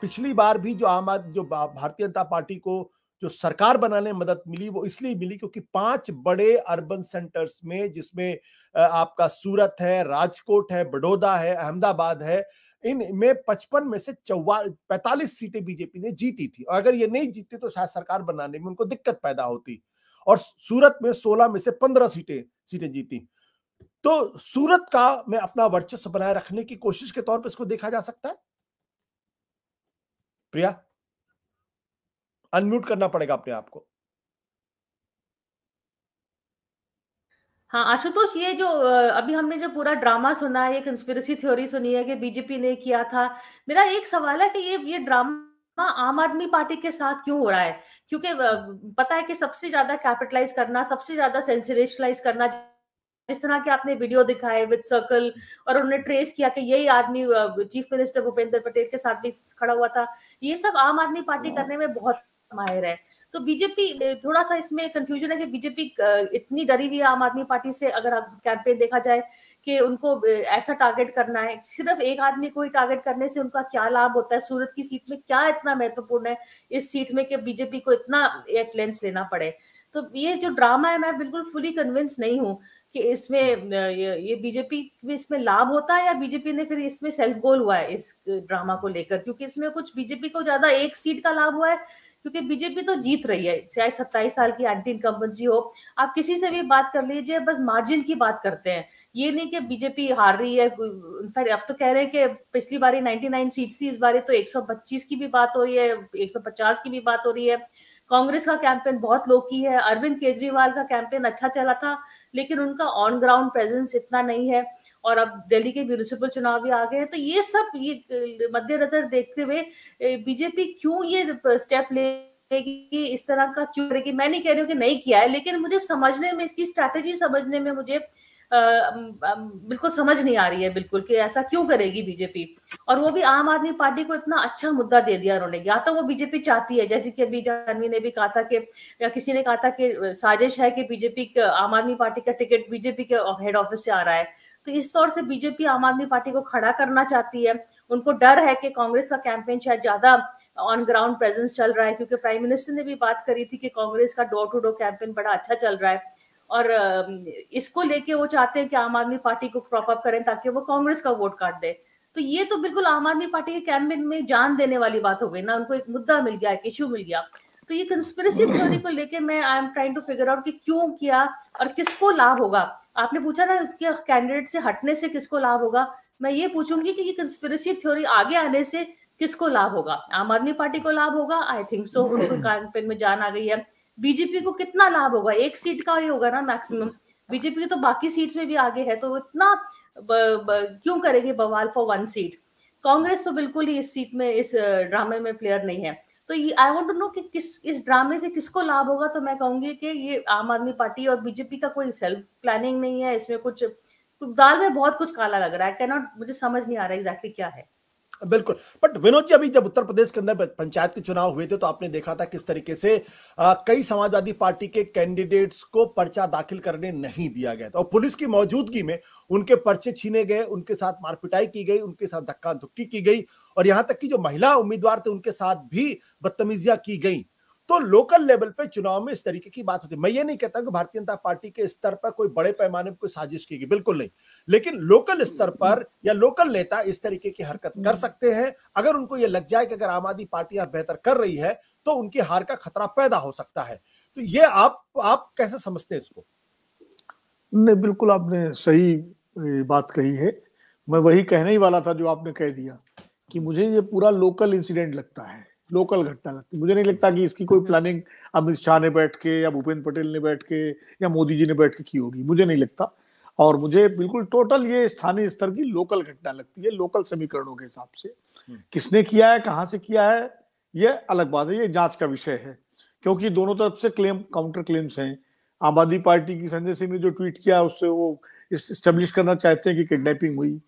पिछली बार भी जो भारतीय जनता पार्टी को जो सरकार बनाने में मदद मिली वो इसलिए मिली क्योंकि 5 बड़े अर्बन सेंटर्स में, जिसमें आपका सूरत है, राजकोट है, बड़ौदा है, अहमदाबाद है, इनमें 55 में से 45 सीटें बीजेपी ने जीती थी। और अगर ये नहीं जीती तो शायद सरकार बनाने में उनको दिक्कत पैदा होती। और सूरत में 16 में से 15 सीटें जीती। तो सूरत का में अपना वर्चस्व बनाए रखने की कोशिश के तौर पर इसको देखा जा सकता है। प्रिया, अनम्यूट करना पड़ेगा अपने आप को। हाँ आशुतोष, ये जो अभी हमने जो पूरा ड्रामा सुना है, ये कंस्पिरेसी थ्योरी सुनी है कि बीजेपी ने किया था, मेरा एक सवाल है कि ये ड्रामा आम आदमी पार्टी के साथ क्यों हो रहा है? क्योंकि पता है कि सबसे ज्यादा कैपिटलाइज करना, सबसे ज्यादा सेंसेशनलाइज करना, जिस तरह के आपने वीडियो दिखाए विद सर्कल, और उन्होंने ट्रेस किया कि यही आदमी चीफ मिनिस्टर भूपेंद्र पटेल के साथ भी खड़ा हुआ था, ये सब आम आदमी पार्टी करने में बहुत माहिर है। तो बीजेपी, थोड़ा सा इसमें कंफ्यूजन है कि बीजेपी इतनी डरी हुई है आम आदमी पार्टी से, अगर कैंपेन देखा जाए कि उनको ऐसा टारगेट करना है, सिर्फ एक आदमी को ही टारगेट करने से उनका क्या लाभ होता है? सूरत की सीट में क्या इतना महत्वपूर्ण है इस सीट में कि बीजेपी को इतना एक लेंस लेना पड़े? तो ये जो ड्रामा है, मैं बिल्कुल फुली कन्विंस नहीं हूँ कि इसमें ये बीजेपी में इसमें लाभ होता है, या बीजेपी ने फिर इसमें सेल्फ गोल हुआ है इस ड्रामा को लेकर, क्योंकि इसमें कुछ बीजेपी को ज्यादा एक सीट का लाभ हुआ है, क्योंकि बीजेपी तो जीत रही है, चाहे 27 साल की एंटी इनकम्बेंसी हो, आप किसी से भी बात कर लीजिए, बस मार्जिन की बात करते हैं, ये नहीं कि बीजेपी हार रही है। इनफैक्ट अब तो कह रहे हैं कि पिछली बारी 99 सीट्स थी, इस बारी तो 125 की भी बात हो रही है, 150 की भी बात हो रही है। कांग्रेस का कैंपेन बहुत लो की है, अरविंद केजरीवाल का कैंपेन अच्छा चला था, लेकिन उनका ऑन ग्राउंड प्रेजेंस इतना नहीं है, और अब दिल्ली के म्यूनिसिपल चुनाव भी आ गए हैं। तो ये सब ये मद्देनजर देखते हुए बीजेपी क्यों ये स्टेप लेगी, इस तरह का क्यों करेगी? मैं नहीं कह रही हूँ कि नहीं किया है, लेकिन मुझे समझने में, इसकी स्ट्रैटेजी समझने में मुझे बिल्कुल समझ नहीं आ रही है बिल्कुल, कि ऐसा क्यों करेगी बीजेपी। और वो भी आम आदमी पार्टी को इतना अच्छा मुद्दा दे दिया उन्होंने, या तो वो बीजेपी चाहती है, जैसे कि अभी जानवी ने भी कहा था कि, या किसी ने कहा था कि साजिश है कि बीजेपी आम आदमी पार्टी का टिकट बीजेपी के हेड ऑफिस से आ रहा है। तो इस तौर से बीजेपी आम आदमी पार्टी को खड़ा करना चाहती है। उनको डर है कि कांग्रेस का कैंपेन शायद ज्यादा ऑन ग्राउंड प्रेजेंस चल रहा है, क्योंकि प्राइम मिनिस्टर ने भी बात करी थी कि कांग्रेस का डोर टू डोर कैंपेन बड़ा अच्छा चल रहा है, और इसको लेके वो चाहते हैं कि आम आदमी पार्टी को प्रॉप अप करें ताकि वो कांग्रेस का वोट काट दे। तो ये तो बिल्कुल आम आदमी पार्टी के कैंपेन में जान देने वाली बात हो गई ना, उनको एक मुद्दा मिल गया, एक इश्यू मिल गया। तो ये कंस्पिरेसी थ्योरी को लेके मैं I am trying to figure out कि क्यों किया और किसको लाभ होगा। आपने पूछा ना उसके कैंडिडेट से हटने से किसको लाभ होगा, मैं ये पूछूंगी कि ये कंस्पिरेसी थ्योरी आगे आने से किसको लाभ होगा? आम आदमी पार्टी को लाभ होगा, आई थिंक सो, उनको कैंपेन में जान आ गई है। बीजेपी को कितना लाभ होगा? एक सीट का ही होगा ना मैक्सिमम, बीजेपी तो बाकी सीट्स में भी आगे है, तो इतना क्यों करेगी बवाल फॉर वन सीट? कांग्रेस तो बिल्कुल ही इस सीट में, इस ड्रामे में प्लेयर नहीं है। तो ये आई वांट टू नो कि इस ड्रामे से किसको लाभ होगा। तो मैं कहूंगी कि ये आम आदमी पार्टी और बीजेपी का कोई सेल्फ प्लानिंग नहीं है, इसमें कुछ दाल में बहुत कुछ काला लग रहा है। कैनॉट, मुझे समझ नहीं आ रहा एग्जैक्टली क्या है। बिल्कुल। बट विनोद जी, अभी जब उत्तर प्रदेश के अंदर पंचायत के चुनाव हुए थे तो आपने देखा था किस तरीके से कई समाजवादी पार्टी के कैंडिडेट्स को पर्चा दाखिल करने नहीं दिया गया था, और पुलिस की मौजूदगी में उनके पर्चे छीने गए, उनके साथ मारपिटाई की गई, उनके साथ धक्का धुक्की की गई, और यहां तक कि जो महिला उम्मीदवार थे उनके साथ भी बदतमीजियां की गई। तो लोकल लेवल पे चुनाव में इस तरीके की बात होती है। मैं ये नहीं कहता कि भारतीय जनता पार्टी के स्तर पर कोई बड़े पैमाने पर कोई साजिश की गई, बिल्कुल नहीं, लेकिन लोकल स्तर पर या लोकल नेता इस तरीके की हरकत कर सकते हैं अगर उनको ये लग जाए कि अगर आम आदमी पार्टी यहां बेहतर कर रही है तो उनकी हार का खतरा पैदा हो सकता है। तो ये आप कैसे समझते हैं इसको? नहीं, बिल्कुल आपने सही बात कही है। मैं वही कहने ही वाला था जो आपने कह दिया, कि मुझे ये पूरा लोकल इंसिडेंट लगता है, लोकल घटना लगती है। मुझे नहीं लगता कि इसकी कोई प्लानिंग अमित शाह ने बैठ के या भूपेंद्र पटेल ने बैठ के या मोदी जी ने बैठ के की होगी, मुझे नहीं लगता। और मुझे बिल्कुल टोटल ये स्थानीय स्तर की लोकल घटना लगती है, लोकल समीकरणों के हिसाब से। किसने किया है, कहां से किया है, ये अलग बात है, ये जांच का विषय है, क्योंकि दोनों तरफ से क्लेम काउंटर क्लेम्स हैं। आम आदमी पार्टी की संजय सिंह ने जो ट्वीट किया उससे वो इस्टेब्लिश करना चाहते हैं कि किडनैपिंग हुई।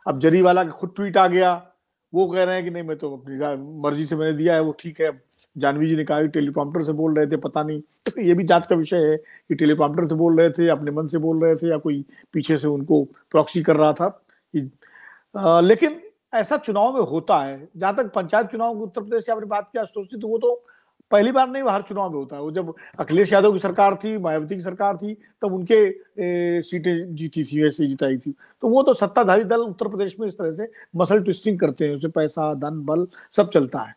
अब जरीवाला का खुद ट्वीट आ गया, वो कह रहे हैं कि नहीं, मैं तो अपनी मर्जी से मैंने दिया है, वो ठीक है। जानवी जी ने कहा कि टेलीप्रॉम्प्टर से बोल रहे थे, पता नहीं, तो ये भी जांच का विषय है कि टेलीप्रॉम्प्टर से बोल रहे थे, अपने मन से बोल रहे थे, या कोई पीछे से उनको प्रॉक्सी कर रहा था। लेकिन ऐसा चुनाव में होता है। जहां तक पंचायत चुनाव की उत्तर प्रदेश से आपने बात किया आशुतोष जी, तो वो तो पहली बार नहीं, हर चुनाव में होता है। वो जब अखिलेश यादव की सरकार थी, मायावती की सरकार थी, तब उनके सीटें जीती थी, वैसे जिताई थी। तो वो तो सत्ताधारी दल उत्तर प्रदेश में इस तरह से मसल ट्विस्टिंग करते हैं, उसमें पैसा, धन, बल सब चलता है।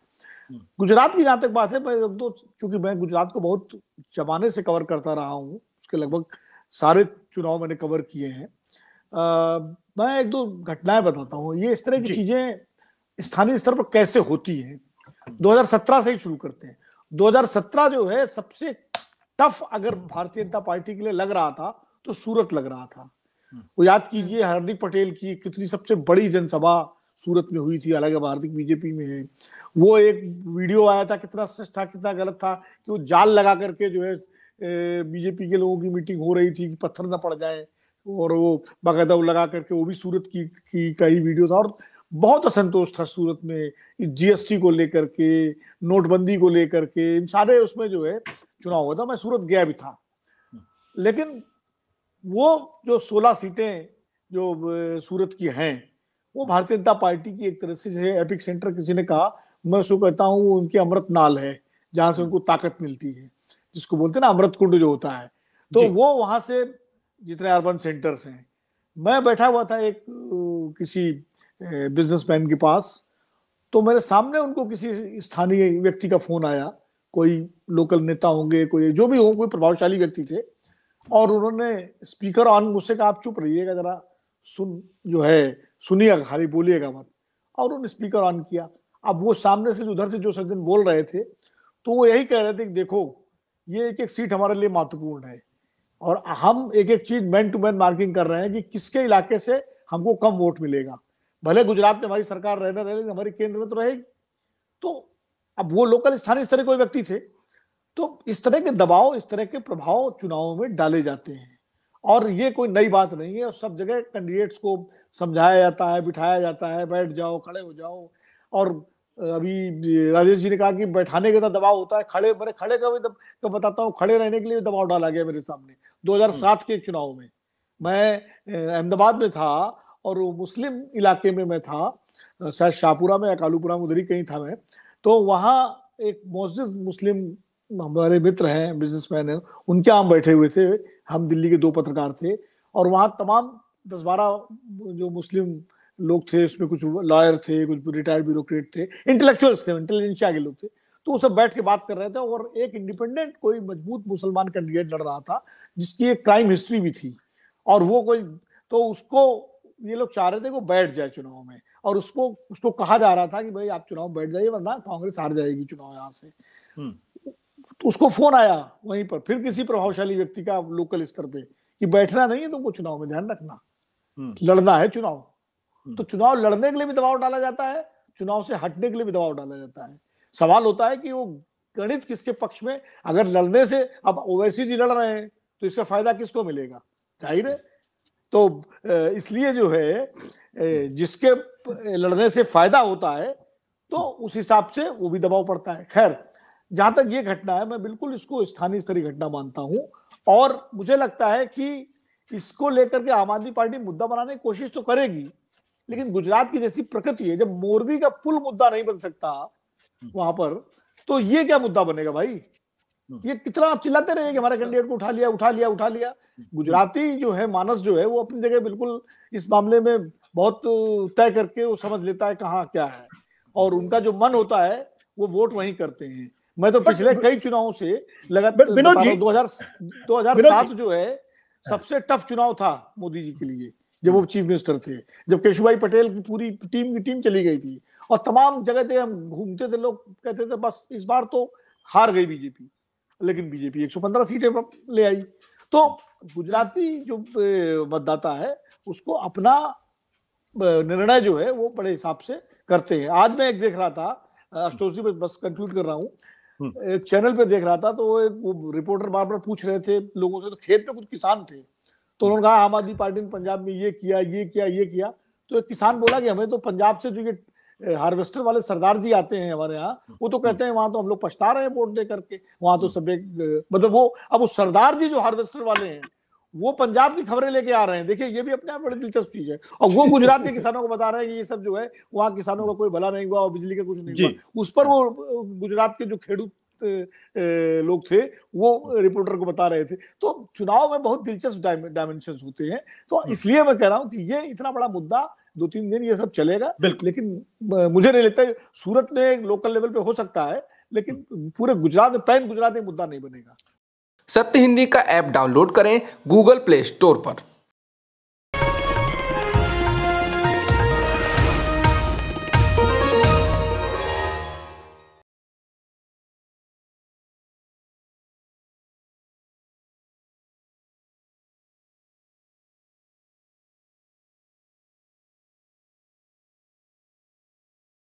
गुजरात की जहां तक बात है, चूंकि मैं गुजरात को बहुत जमाने से कवर करता रहा हूँ, उसके लगभग सारे चुनाव मैंने कवर किए हैं। मैं एक दो घटनाएं बताता हूँ। ये इस तरह की चीजें स्थानीय स्तर पर कैसे होती हैं, 2017 से ही शुरू करते हैं। 2017 जो है सबसे टफ अगर भारतीय जनता पार्टी के लिए लग रहा था तो सूरत लग रहा था। वो याद कीजिए, हार्दिक पटेल की कितनी सबसे बड़ी जनसभा सूरत में हुई थी, हालांकि हार्दिक बीजेपी में है। वो एक वीडियो आया था, कितना सच था कितना गलत था, कि वो जाल लगा करके जो है बीजेपी के लोगों की मीटिंग हो रही थी कि पत्थर ना पड़ जाए, और वो बाकायदा लगा करके, वो भी सूरत की का ही वीडियो था। और बहुत असंतोष था सूरत में जीएसटी को लेकर के, नोटबंदी को लेकर के, इन सारे उसमें जो है चुनाव हुआ था। मैं सूरत गया भी था, लेकिन वो जो 16 सीटें जो सूरत की हैं, वो भारतीय जनता पार्टी की एक तरह से एपिक सेंटर, किसी ने कहा, मैं उसको कहता हूँ वो उनकी अमृत नाल है, जहां से उनको ताकत मिलती है, जिसको बोलते हैं ना अमृत कुंड जो होता है। तो वो वहां से जितने अर्बन सेंटर्स हैं, मैं बैठा हुआ था एक किसी बिजनेसमैन के पास, तो मेरे सामने उनको किसी स्थानीय व्यक्ति का फोन आया, कोई लोकल नेता होंगे, कोई जो भी हो, कोई प्रभावशाली व्यक्ति थे, और उन्होंने स्पीकर ऑन मुझसे कहा, आप चुप रहिएगा जरा, सुनिएगा, खाली बोलिएगा मत। और उन्होंने स्पीकर ऑन किया। अब वो सामने से उधर से जो सज्जन बोल रहे थे, तो वो यही कह रहे थे कि देखो, ये एक एक सीट हमारे लिए महत्वपूर्ण है, और हम एक एक चीज मैन टू मैन मार्किंग कर रहे हैं कि किसके इलाके से हमको कम वोट मिलेगा। भले गुजरात में हमारी सरकार रहने रहे, हमारी केंद्र में तो रहेगी। तो अब वो लोकल स्थानीय स्तर के कोई व्यक्ति थे, तो इस तरह के दबाव, इस तरह के प्रभाव चुनावों में डाले जाते हैं, और ये कोई नई बात नहीं है। और सब जगह कैंडिडेट्स को समझाया जाता है, बिठाया जाता है, बैठ जाओ, खड़े हो जाओ। और अभी राजेश जी ने कहा कि बैठाने का दबाव होता है, मैंने खड़े का भी तो बताता हूँ, खड़े रहने के लिए दबाव डाला गया मेरे सामने। 2007 के चुनाव में मैं अहमदाबाद में था, और वो मुस्लिम इलाके में मैं था, शायद शाहपुरा में या कालूपुरा में, उधर ही कहीं था मैं। तो वहाँ एक मोअज़्ज़िज़ मुस्लिम हमारे मित्र हैं, बिजनेसमैन हैं, उनके यहाँ बैठे हुए थे। हम दिल्ली के 2 पत्रकार थे, और वहाँ तमाम 10-12 जो मुस्लिम लोग थे, उसमें कुछ लॉयर थे, कुछ रिटायर्ड ब्यूरोक्रेट थे, इंटेलेक्चुअल्स थे, इंटेलिजेंसिया के लोग थे। तो वो सब बैठ के बात कर रहे थे, और एक इंडिपेंडेंट कोई मजबूत मुसलमान कैंडिडेट लड़ रहा था, जिसकी एक क्राइम हिस्ट्री भी थी, और वो कोई, तो उसको ये लोग चाह रहे थे कि वो बैठ जाए चुनाव में, और उसको कहा जा रहा था कि भाई आप चुनाव बैठ जाइए, वरना कांग्रेस हार जाएगी चुनाव यहाँ से। तो उसको फोन आया वहीं पर, फिर किसी प्रभावशाली व्यक्ति का लोकल स्तर पे, कि बैठना नहीं है तुमको चुनाव में, ध्यान रखना, लड़ना है चुनाव। तो चुनाव लड़ने के लिए भी दबाव डाला जाता है, चुनाव से हटने के लिए भी दबाव डाला जाता है। सवाल होता है कि वो गणित किसके पक्ष में। अगर लड़ने से, अब ओवैसी जी लड़ रहे हैं, तो इसका फायदा किसको मिलेगा? जाहिर है। तो इसलिए जो है, जिसके लड़ने से फायदा होता है, तो उस हिसाब से वो भी दबाव पड़ता है। खैर, जहां तक ये घटना है, मैं बिल्कुल इसको स्थानीय स्तरीय घटना मानता हूं, और मुझे लगता है कि इसको लेकर के आम आदमी पार्टी मुद्दा बनाने की कोशिश तो करेगी, लेकिन गुजरात की जैसी प्रकृति है, जब मोरबी का पुल मुद्दा नहीं बन सकता वहां पर, तो ये क्या मुद्दा बनेगा भाई? ये कितना आप चिल्लाते रहिए कि हमारे कैंडिडेट को उठा लिया, उठा लिया, उठा लिया। गुजराती जो है मानस जो है, वो अपनी जगह बिल्कुल इस मामले में बहुत तय करके वो समझ लेता है कहाँ क्या है, और उनका जो मन होता है वो वोट वहीं करते हैं। मैं तो पिछले कई चुनावों से लगातार 2007 जो है सबसे टफ चुनाव था मोदी जी के लिए, जब वो चीफ मिनिस्टर थे, जब केशुभाई पटेल की पूरी टीम चली गई थी, और तमाम जगह जगह हम घूमते थे, लोग कहते थे बस इस बार तो हार गई बीजेपी, लेकिन बीजेपी 115 सीटें ले आई। तो गुजराती जो मतदाता है, उसको अपना निर्णय जो है वो बड़े हिसाब से करते हैं। आज मैं एक देख रहा था, आशुतोष जी बस कंक्लूड कर रहा हूँ, एक चैनल पे देख रहा था, तो वो रिपोर्टर बार बार पूछ रहे थे लोगों से, तो खेत में कुछ किसान थे, तो उन्होंने कहा आम आदमी पार्टी ने पंजाब में ये किया, ये किया, ये किया। तो एक किसान बोला कि हमें तो पंजाब से जो ये हार्वेस्टर वाले सरदार जी आते हैं हमारे यहाँ, वो तो कहते हैं वहां तो हम लोग पछता रहे हैं वोट दे करके, वहां तो सब एक मतलब वो, अब वो सरदार जी जो हार्वेस्टर वाले हैं, वो पंजाब की खबरें लेके आ रहे हैं। देखिए, ये भी अपने आप बड़ी दिलचस्प चीज है। और वो गुजरात के किसानों को बता रहे हैं कि ये सब जो है वहाँ किसानों का कोई भला नहीं हुआ और बिजली का कुछ नहीं हुआ। उस पर वो गुजरात के जो खेडूत लोग थे वो रिपोर्टर को बता रहे थे। तो चुनाव में बहुत दिलचस्प डायमेंशंस होते हैं। तो इसलिए मैं कह रहा हूं कि ये इतना बड़ा मुद्दा 2-3 दिन ये सब चलेगा, लेकिन मुझे नहीं लगता सूरत में लोकल लेवल पे हो सकता है, लेकिन पूरे गुजरात में पैन गुजरात एक मुद्दा नहीं बनेगा। सत्य हिंदी का ऐप डाउनलोड करें गूगल प्ले स्टोर पर।